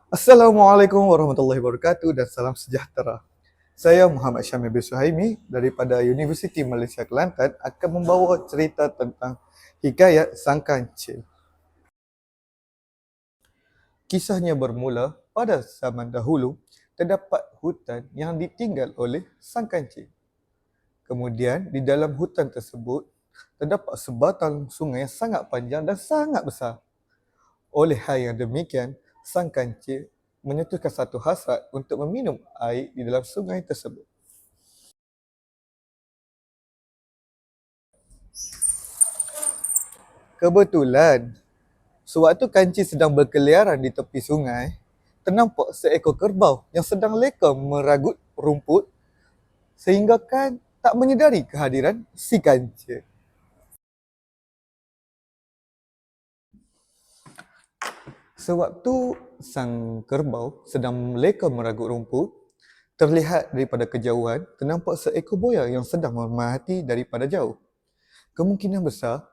Assalamualaikum warahmatullahi wabarakatuh dan salam sejahtera. Saya Muhammad Syamil bin Suhaimi daripada Universiti Malaysia Kelantan akan membawa cerita tentang hikayat Sang Kancil. Kisahnya bermula pada zaman dahulu, terdapat hutan yang ditinggal oleh Sang Kancil. Kemudian di dalam hutan tersebut, terdapat sebatang sungai yang sangat panjang dan sangat besar. Oleh hal yang demikian, Sang Kancil menyatukan satu hasrat untuk meminum air di dalam sungai tersebut. Kebetulan, sewaktu kancil sedang berkeliaran di tepi sungai, ternampak seekor kerbau yang sedang leka meragut rumput sehingga kan tak menyedari kehadiran si kancil. Sewaktu sang kerbau sedang leka meragut rumput, terlihat daripada kejauhan ternampak seekor buaya yang sedang memerhati daripada jauh. Kemungkinan besar,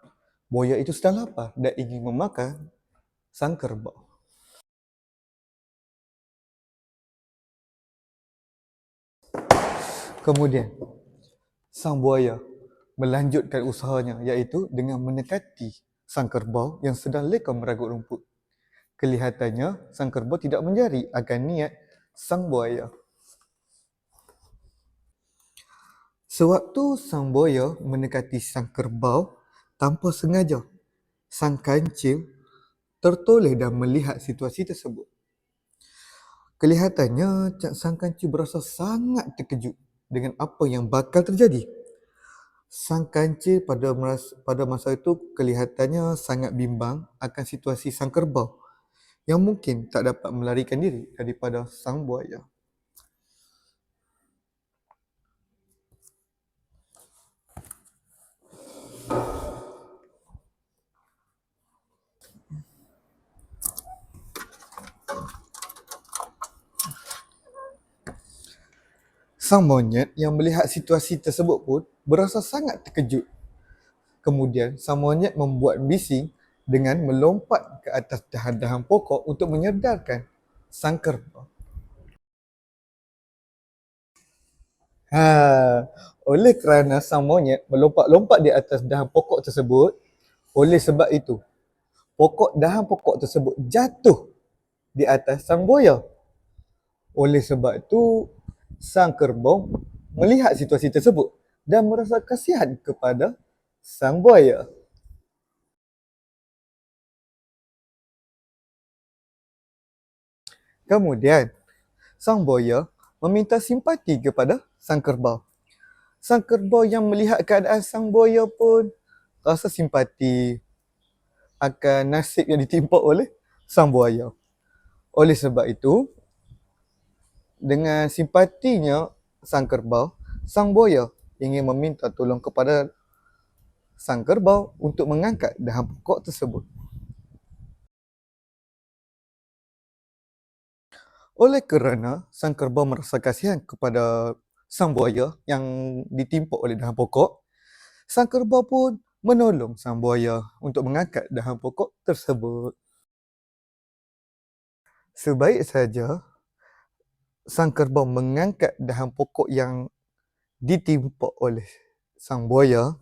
buaya itu sedang lapar dan ingin memakan sang kerbau. Kemudian, sang buaya melanjutkan usahanya iaitu dengan mendekati sang kerbau yang sedang leka meragut rumput. Kelihatannya sang kerbau tidak menjari akan niat sang buaya. Sewaktu sang buaya mendekati sang kerbau, tanpa sengaja, sang kancil tertoleh dan melihat situasi tersebut. Kelihatannya sang kancil berasa sangat terkejut dengan apa yang bakal terjadi. Sang kancil pada masa itu kelihatannya sangat bimbang akan situasi sang kerbau yang mungkin tak dapat melarikan diri daripada sang buaya. Sang monyet yang melihat situasi tersebut pun berasa sangat terkejut. Kemudian sang monyet membuat bising dengan melompat ke atas dahan-dahan pokok untuk menyedarkan sang kerbau. Oleh kerana sang monyet melompat-lompat di atas dahan pokok tersebut, oleh sebab itu, dahan pokok tersebut jatuh di atas sang buaya. Oleh sebab itu, sang kerbau melihat situasi tersebut dan merasa kasihan kepada sang buaya. Kemudian, sang buaya meminta simpati kepada sang kerbau. Sang kerbau yang melihat keadaan sang buaya pun rasa simpati akan nasib yang ditimpa oleh sang buaya. Oleh sebab itu, dengan simpatinya sang kerbau, sang buaya ingin meminta tolong kepada sang kerbau untuk mengangkat dahan pokok tersebut. Oleh kerana sang kerbau merasa kasihan kepada sang buaya yang ditimpa oleh dahan pokok, sang kerbau pun menolong sang buaya untuk mengangkat dahan pokok tersebut. Sebaik saja sang kerbau mengangkat dahan pokok yang ditimpa oleh sang buaya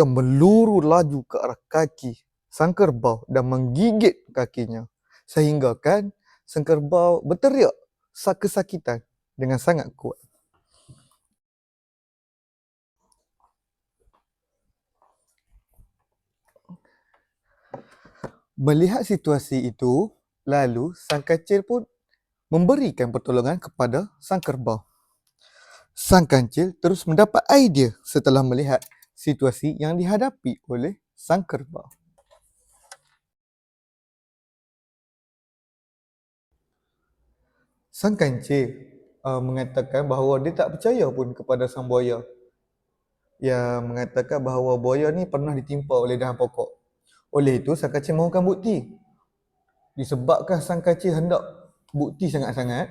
meluru laju ke arah kaki sang kerbau dan menggigit kakinya. Sehingga kan sang kerbau berteriak kesakitan dengan sangat kuat. Melihat situasi itu, lalu sang kancil pun memberikan pertolongan kepada sang kerbau. Sang kancil terus mendapat idea setelah melihat situasi yang dihadapi oleh sang kerbau. Sang kancil mengatakan bahawa dia tak percaya pun kepada sang buaya yang mengatakan bahawa buaya ni pernah ditimpa oleh dahan pokok. Oleh itu, sang kancil mahukan bukti. Disebabkan sang kancil hendak bukti sangat-sangat,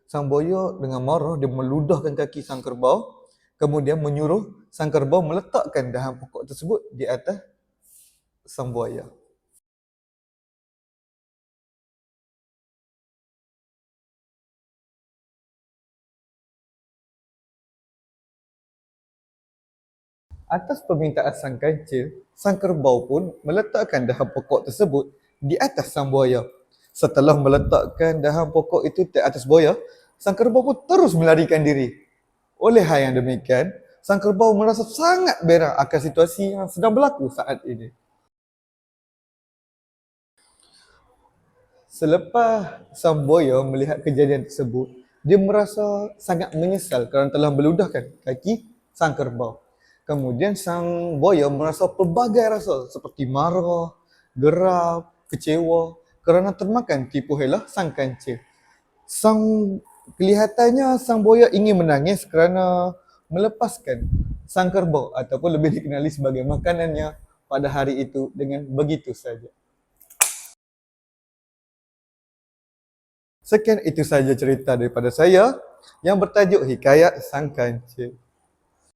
sang buaya dengan marah dia meludahkan kaki sang kerbau, kemudian menyuruh sang kerbau meletakkan dahan pokok tersebut di atas sang buaya. Atas permintaan sang kancil, sang kerbau pun meletakkan dahan pokok tersebut di atas sang buaya. Setelah meletakkan dahan pokok itu di atas buaya, sang kerbau pun terus melarikan diri. Oleh hal yang demikian, sang kerbau merasa sangat berang akan situasi yang sedang berlaku saat ini. Selepas sang buaya melihat kejadian tersebut, dia merasa sangat menyesal kerana telah meludahkan kaki sang kerbau. Kemudian sang buaya merasa pelbagai rasa seperti marah, geram, kecewa kerana termakan tipu helah sang kancil. Kelihatannya sang buaya ingin menangis kerana melepaskan sang kerbau ataupun lebih dikenali sebagai makanannya pada hari itu dengan begitu saja. Sekian itu saja cerita daripada saya yang bertajuk Hikayat Sang Kancil.